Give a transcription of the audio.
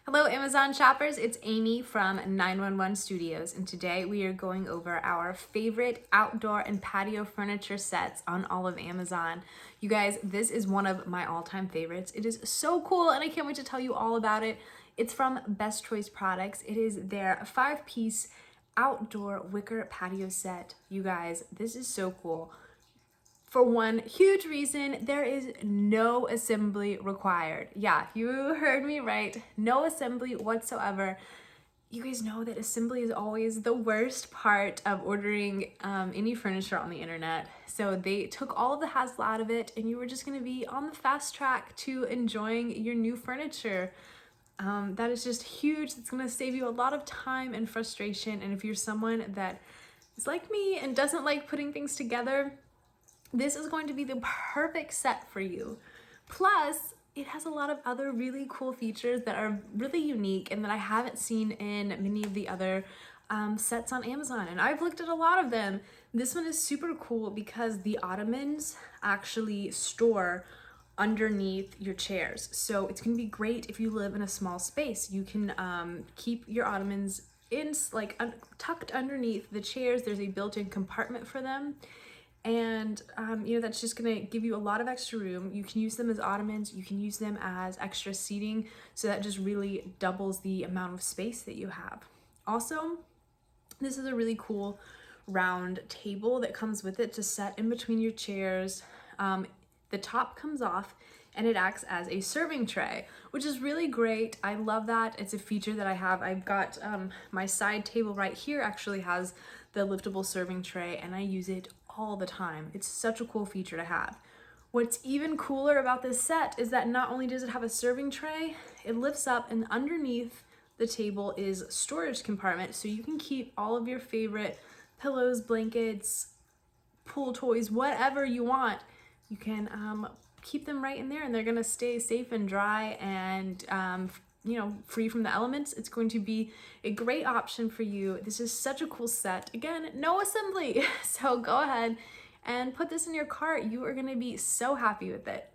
Hello Amazon shoppers, it's Amy from 911 Studios, and today we are going over our favorite outdoor and patio furniture sets on all of Amazon. You guys, this is one of my all-time favorites. It is so cool and I can't wait to tell you all about it. It's from Best Choice Products. It is their 5-piece outdoor wicker patio set. You guys, this is so cool. For one huge reason, there is no assembly required. Yeah, you heard me right. No assembly whatsoever. You guys know that assembly is always the worst part of ordering any furniture on the internet. So they took all of the hassle out of it and you were just gonna be on the fast track to enjoying your new furniture. That is just huge. It's gonna save you a lot of time and frustration. And if you're someone that is like me and doesn't like putting things together, this is going to be the perfect set for you. Plus, it has a lot of other really cool features that are really unique and that I haven't seen in many of the other sets on Amazon. And I've looked at a lot of them. This one is super cool because the ottomans actually store underneath your chairs. So it's gonna be great if you live in a small space. You can keep your ottomans in tucked underneath the chairs. There's a built-in compartment for them. And that's just gonna give you a lot of extra room. You can use them as ottomans, you can use them as extra seating, so that just really doubles the amount of space that you have. Also, this is a really cool round table that comes with it to set in between your chairs. The top comes off and it acts as a serving tray, which is really great. I love that. It's a feature that I have. I've got my side table right here actually has the liftable serving tray and I use it all the time. It's such a cool feature to have. What's even cooler about this set is that not only does it have a serving tray, it lifts up and underneath the table is a storage compartment, so you can keep all of your favorite pillows, blankets, pool toys, whatever you want. You can keep them right in there and they're gonna stay safe and dry and free from the elements. It's going to be a great option for you. This is such a cool set. Again, no assembly. So go ahead and put this in your cart. You are gonna be so happy with it.